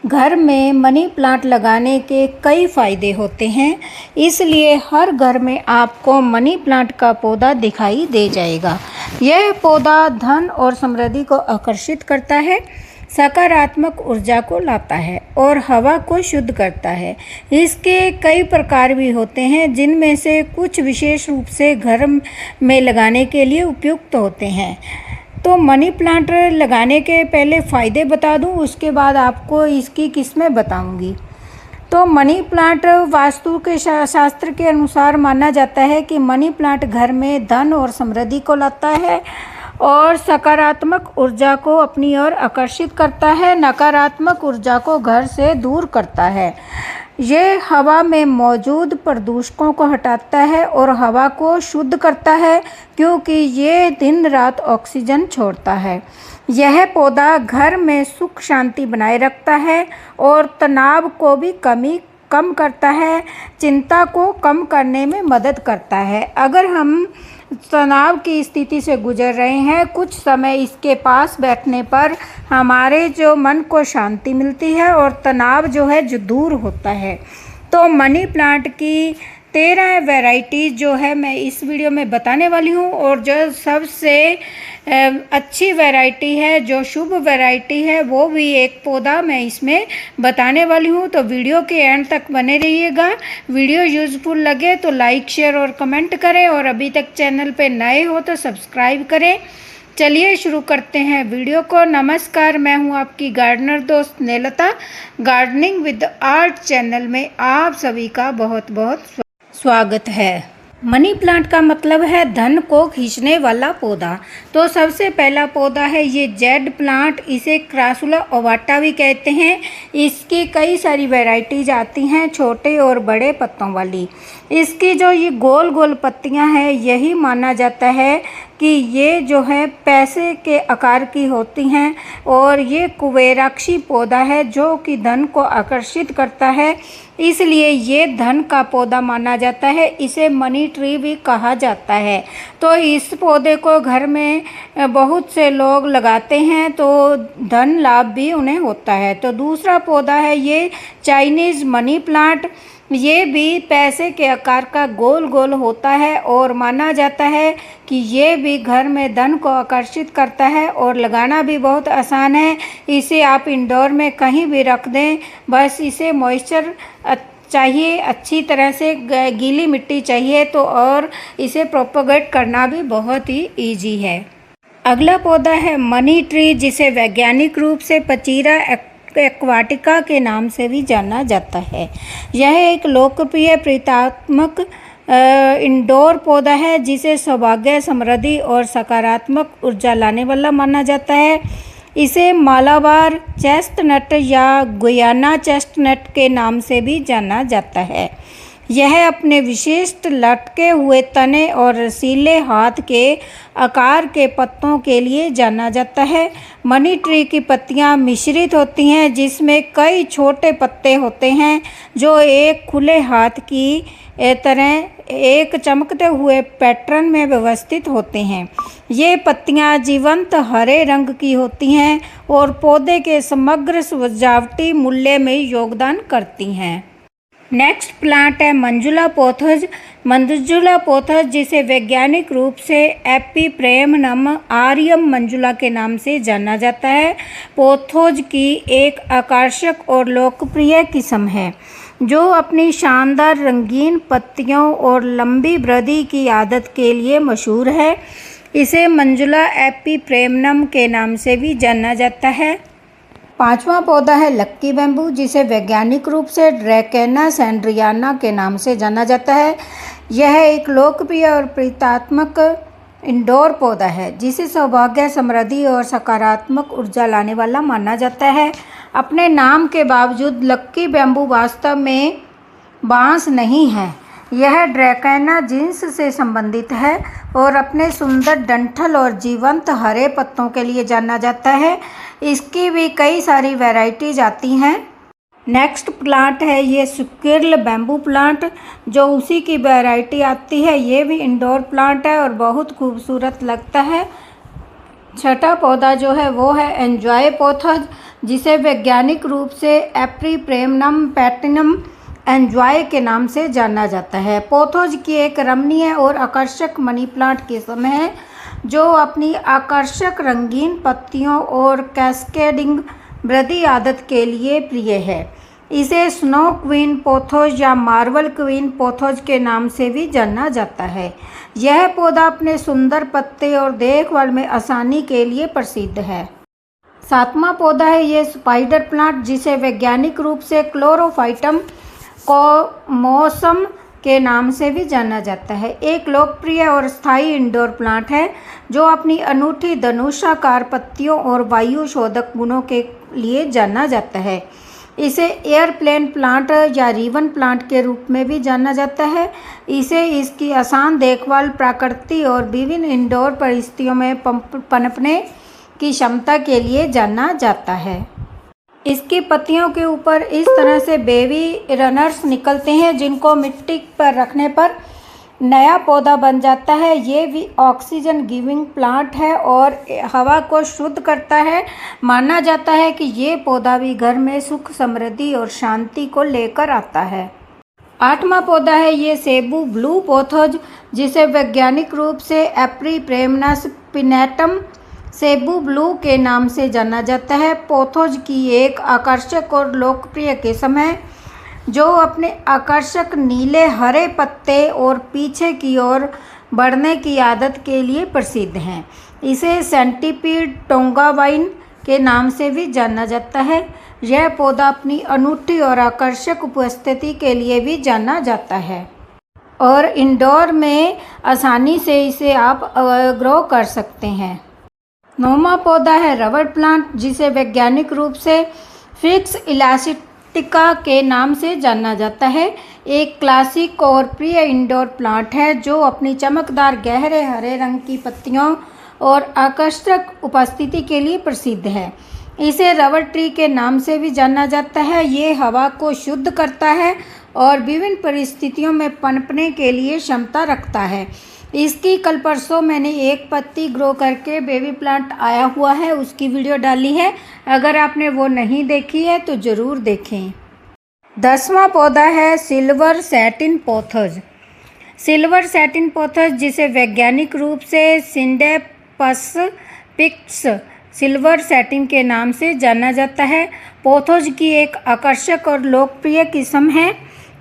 घर में money plant लगाने के कई फ़ायदे होते हैं, इसलिए हर घर में आपको मनी प्लांट का पौधा दिखाई दे जाएगा। यह पौधा धन और समृद्धि को आकर्षित करता है, सकारात्मक ऊर्जा को लाता है और हवा को शुद्ध करता है। इसके कई प्रकार भी होते हैं, जिनमें से कुछ विशेष रूप से घर में लगाने के लिए उपयुक्त होते हैं। तो मनी प्लांट लगाने के पहले फ़ायदे बता दूं, उसके बाद आपको इसकी किस्में बताऊंगी। तो मनी प्लांट वास्तु के शास्त्र के अनुसार माना जाता है कि मनी प्लांट घर में धन और समृद्धि को लाता है और सकारात्मक ऊर्जा को अपनी ओर आकर्षित करता है, नकारात्मक ऊर्जा को घर से दूर करता है। ये हवा में मौजूद प्रदूषकों को हटाता है और हवा को शुद्ध करता है, क्योंकि ये दिन रात ऑक्सीजन छोड़ता है। यह पौधा घर में सुख शांति बनाए रखता है और तनाव को भी कम करता है, चिंता को कम करने में मदद करता है। अगर हम तनाव की स्थिति से गुजर रहे हैं, कुछ समय इसके पास बैठने पर हमारे जो मन को शांति मिलती है और तनाव जो है जो दूर होता है। तो मनी प्लांट की 13 वैरायटी जो है मैं इस वीडियो में बताने वाली हूँ, और जो सबसे अच्छी वैरायटी है, जो शुभ वैरायटी है, वो भी एक पौधा मैं इसमें बताने वाली हूँ। तो वीडियो के एंड तक बने रहिएगा। वीडियो यूज़फुल लगे तो लाइक शेयर और कमेंट करें, और अभी तक चैनल पे नए हो तो सब्सक्राइब करें। चलिए शुरू करते हैं वीडियो को। नमस्कार, मैं हूं आपकी गार्डनर दोस्त नेलता। गार्डनिंग विद आर्ट चैनल में आप सभी का बहुत बहुत स्वागत है। मनी प्लांट का मतलब है धन को खींचने वाला पौधा। तो सबसे पहला पौधा है ये जेड प्लांट, इसे क्रासुला ओवाटा भी कहते हैं। इसकी कई सारी वैरायटीज आती हैं, छोटे और बड़े पत्तों वाली। इसकी जो ये गोल गोल पत्तियां हैं, यही माना जाता है कि ये जो है पैसे के आकार की होती हैं, और ये कुबेराक्षी पौधा है जो कि धन को आकर्षित करता है, इसलिए ये धन का पौधा माना जाता है। इसे मनी ट्री भी कहा जाता है। तो इस पौधे को घर में बहुत से लोग लगाते हैं, तो धन लाभ भी उन्हें होता है। तो दूसरा पौधा है ये चाइनीज़ मनी प्लांट। ये भी पैसे के आकार का गोल गोल होता है और माना जाता है कि ये भी घर में धन को आकर्षित करता है और लगाना भी बहुत आसान है। इसे आप इंडोर में कहीं भी रख दें, बस इसे मॉइस्चर चाहिए, अच्छी तरह से गीली मिट्टी चाहिए तो, और इसे प्रोपोगेट करना भी बहुत ही ईजी है। अगला पौधा है मनी ट्री, जिसे वैज्ञानिक रूप से पचीरा एक्वाटिका के नाम से भी जाना जाता है। यह एक लोकप्रिय प्रीतात्मक इंडोर पौधा है, जिसे सौभाग्य, समृद्धि और सकारात्मक ऊर्जा लाने वाला माना जाता है। इसे मालाबार चेस्टनट या गुयाना चेस्टनट के नाम से भी जाना जाता है। यह अपने विशिष्ट लटके हुए तने और रसीले हाथ के आकार के पत्तों के लिए जाना जाता है। मनी ट्री की पत्तियां मिश्रित होती हैं, जिसमें कई छोटे पत्ते होते हैं जो एक खुले हाथ की तरह एक चमकते हुए पैटर्न में व्यवस्थित होते हैं। ये पत्तियां जीवंत हरे रंग की होती हैं और पौधे के समग्र सजावटी मूल्य में योगदान करती हैं। नेक्स्ट प्लांट है मंजुला पोथोज। मंजुला पोथोज, जिसे वैज्ञानिक रूप से एपीप्रेमनम आरियम मंजुला के नाम से जाना जाता है, पोथोज की एक आकर्षक और लोकप्रिय किस्म है जो अपनी शानदार रंगीन पत्तियों और लंबी वृद्धि की आदत के लिए मशहूर है। इसे मंजुला एपीप्रेमनम के नाम से भी जाना जाता है। पांचवा पौधा है लक्की बैम्बू, जिसे वैज्ञानिक रूप से ड्रैकेना सैंड्रियाना के नाम से जाना जाता है। यह एक लोकप्रिय और प्रीतात्मक इंडोर पौधा है, जिसे सौभाग्य, समृद्धि और सकारात्मक ऊर्जा लाने वाला माना जाता है। अपने नाम के बावजूद लक्की बैम्बू वास्तव में बांस नहीं है। यह ड्रैकेना जीनस से संबंधित है और अपने सुंदर डंठल और जीवंत हरे पत्तों के लिए जाना जाता है। इसकी भी कई सारी वैरायटीज आती हैं। नेक्स्ट प्लांट है ये स्क्विरल बैम्बू प्लांट, जो उसी की वैरायटी आती है। ये भी इंडोर प्लांट है और बहुत खूबसूरत लगता है। छठा पौधा जो है वो है एंजॉय पोथोज, जिसे वैज्ञानिक रूप से एप्रीप्रेमनम पैटिनम एंजॉय के नाम से जाना जाता है। पोथोज की एक रमणीय और आकर्षक मनी प्लांट किस्म है जो अपनी आकर्षक रंगीन पत्तियों और कैस्केडिंग वृद्धि आदत के लिए प्रिय है। इसे स्नो क्वीन पोथोज या मार्बल क्वीन पोथोज के नाम से भी जाना जाता है। यह पौधा अपने सुंदर पत्ते और देखभाल में आसानी के लिए प्रसिद्ध है। सातवां पौधा है ये स्पाइडर प्लांट, जिसे वैज्ञानिक रूप से क्लोरोफाइटम कोमोसम के नाम से भी जाना जाता है। एक लोकप्रिय और स्थायी इंडोर प्लांट है जो अपनी अनूठी धनुषाकार पत्तियों और वायु शोधक गुणों के लिए जाना जाता है। इसे एयरप्लेन प्लांट या रिवन प्लांट के रूप में भी जाना जाता है। इसे इसकी आसान देखभाल, प्रकृति और विभिन्न इंडोर परिस्थितियों में पनपने की क्षमता के लिए जाना जाता है। इसकी पत्तियों के ऊपर इस तरह से बेबी रनर्स निकलते हैं जिनको मिट्टी पर रखने पर नया पौधा बन जाता है। ये भी ऑक्सीजन गिविंग प्लांट है और हवा को शुद्ध करता है। माना जाता है कि ये पौधा भी घर में सुख, समृद्धि और शांति को लेकर आता है। आठवां पौधा है ये सेबू ब्लू पोथोज, जिसे वैज्ञानिक रूप से एप्रीप्रेमनस पिनेटम सेबू ब्लू के नाम से जाना जाता है। पोथोज की एक आकर्षक और लोकप्रिय किस्म है जो अपने आकर्षक नीले हरे पत्ते और पीछे की ओर बढ़ने की आदत के लिए प्रसिद्ध हैं। इसे सेंटीपीड टोंगा वाइन के नाम से भी जाना जाता है। यह पौधा अपनी अनूठी और आकर्षक उपस्थिति के लिए भी जाना जाता है और इंडोर में आसानी से इसे आप ग्रो कर सकते हैं। नौवां पौधा है रबर प्लांट, जिसे वैज्ञानिक रूप से फिक्स इलास्टिका के नाम से जाना जाता है। एक क्लासिक और प्रिय इंडोर प्लांट है जो अपनी चमकदार गहरे हरे रंग की पत्तियों और आकर्षक उपस्थिति के लिए प्रसिद्ध है। इसे रबर ट्री के नाम से भी जाना जाता है। ये हवा को शुद्ध करता है और विभिन्न परिस्थितियों में पनपने के लिए क्षमता रखता है। इसकी कल परसों मैंने एक पत्ती ग्रो करके बेबी प्लांट आया हुआ है, उसकी वीडियो डाली है। अगर आपने वो नहीं देखी है तो ज़रूर देखें। 10वां पौधा है silver satin pothos. Silver satin pothos, जिसे वैज्ञानिक रूप से सिंडेपस पिक्स सिल्वर सैटिन के नाम से जाना जाता है, पोथोज की एक आकर्षक और लोकप्रिय किस्म है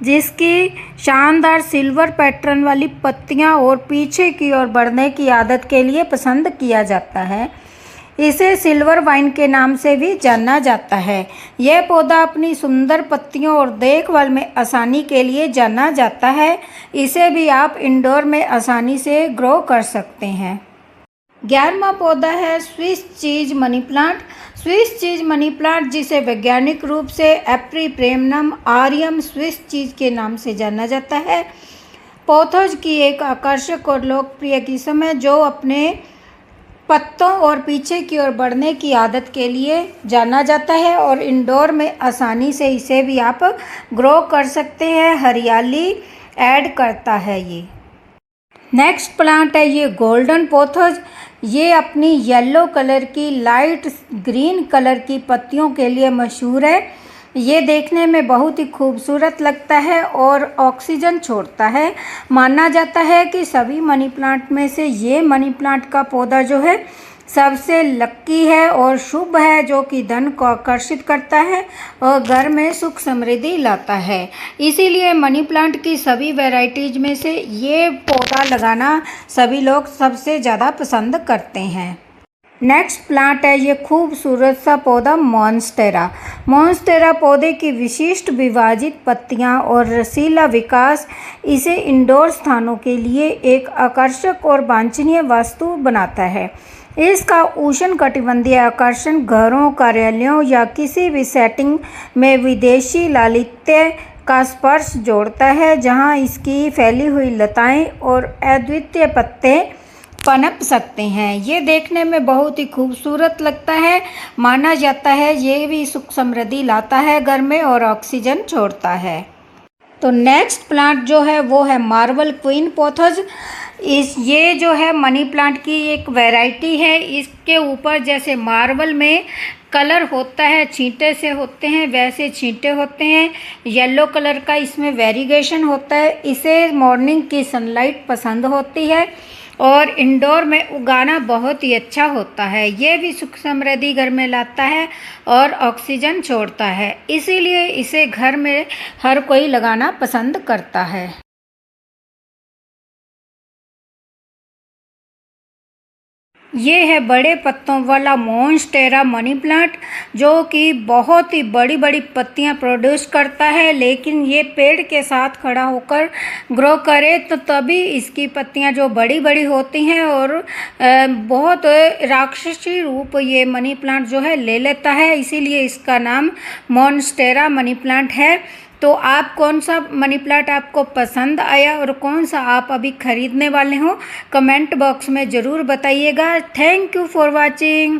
जिसकी शानदार सिल्वर पैटर्न वाली पत्तियां और पीछे की ओर बढ़ने की आदत के लिए पसंद किया जाता है। इसे सिल्वर वाइन के नाम से भी जाना जाता है। यह पौधा अपनी सुंदर पत्तियों और देखभाल में आसानी के लिए जाना जाता है। इसे भी आप इंडोर में आसानी से ग्रो कर सकते हैं। 11वां पौधा है Swiss cheese money plant. Swiss cheese money plant, जिसे वैज्ञानिक रूप से एप्रीप्रेमनम आरियम स्विस चीज के नाम से जाना जाता है, पोथोज की एक आकर्षक और लोकप्रिय किस्म है जो अपने पत्तों और पीछे की ओर बढ़ने की आदत के लिए जाना जाता है और इंडोर में आसानी से इसे भी आप ग्रो कर सकते हैं। हरियाली ऐड करता है ये। नेक्स्ट प्लांट है ये गोल्डन पोथोज। ये अपनी येलो कलर की लाइट ग्रीन कलर की पत्तियों के लिए मशहूर है। ये देखने में बहुत ही खूबसूरत लगता है और ऑक्सीजन छोड़ता है। माना जाता है कि सभी मनी प्लांट में से ये मनी प्लांट का पौधा जो है सबसे लक्की है और शुभ है, जो कि धन को आकर्षित करता है और घर में सुख समृद्धि लाता है। इसीलिए मनी प्लांट की सभी वैरायटीज में से ये पौधा लगाना सभी लोग सबसे ज़्यादा पसंद करते हैं। नेक्स्ट प्लांट है ये खूबसूरत सा पौधा मॉन्स्टेरा। मॉन्स्टेरा पौधे की विशिष्ट विभाजित पत्तियां और रसीला विकास इसे इंडोर स्थानों के लिए एक आकर्षक और वांछनीय वास्तु बनाता है। इसका उष्णकटिबंधीय आकर्षण घरों, कार्यालयों या किसी भी सेटिंग में विदेशी लालित्य का स्पर्श जोड़ता है, जहां इसकी फैली हुई लताएं और अद्वितीय पत्ते पनप सकते हैं। ये देखने में बहुत ही खूबसूरत लगता है। माना जाता है ये भी सुख समृद्धि लाता है घर में और ऑक्सीजन छोड़ता है। तो नेक्स्ट प्लांट जो है वो है मार्बल क्वीन पोथोज। ये जो है मनी प्लांट की एक वैरायटी है। इसके ऊपर जैसे मार्बल में कलर होता है, छींटे से होते हैं, वैसे छींटे होते हैं। येलो कलर का इसमें वेरिएशन होता है। इसे मॉर्निंग की सनलाइट पसंद होती है और इंडोर में उगाना बहुत ही अच्छा होता है। ये भी सुख समृद्धि घर में लाता है और ऑक्सीजन छोड़ता है, इसीलिए इसे घर में हर कोई लगाना पसंद करता है। ये है बड़े पत्तों वाला मॉन्स्टेरा मनी प्लांट, जो कि बहुत ही बड़ी बड़ी पत्तियां प्रोड्यूस करता है, लेकिन ये पेड़ के साथ खड़ा होकर ग्रो करे तो तभी इसकी पत्तियां जो बड़ी बड़ी होती हैं और बहुत राक्षसी रूप ये मनी प्लांट जो है ले लेता है, इसीलिए इसका नाम मॉन्स्टेरा मनी प्लांट है। तो आप कौन सा मनी प्लांट आपको पसंद आया और कौन सा आप अभी खरीदने वाले हो, कमेंट बॉक्स में ज़रूर बताइएगा। Thank you for watching.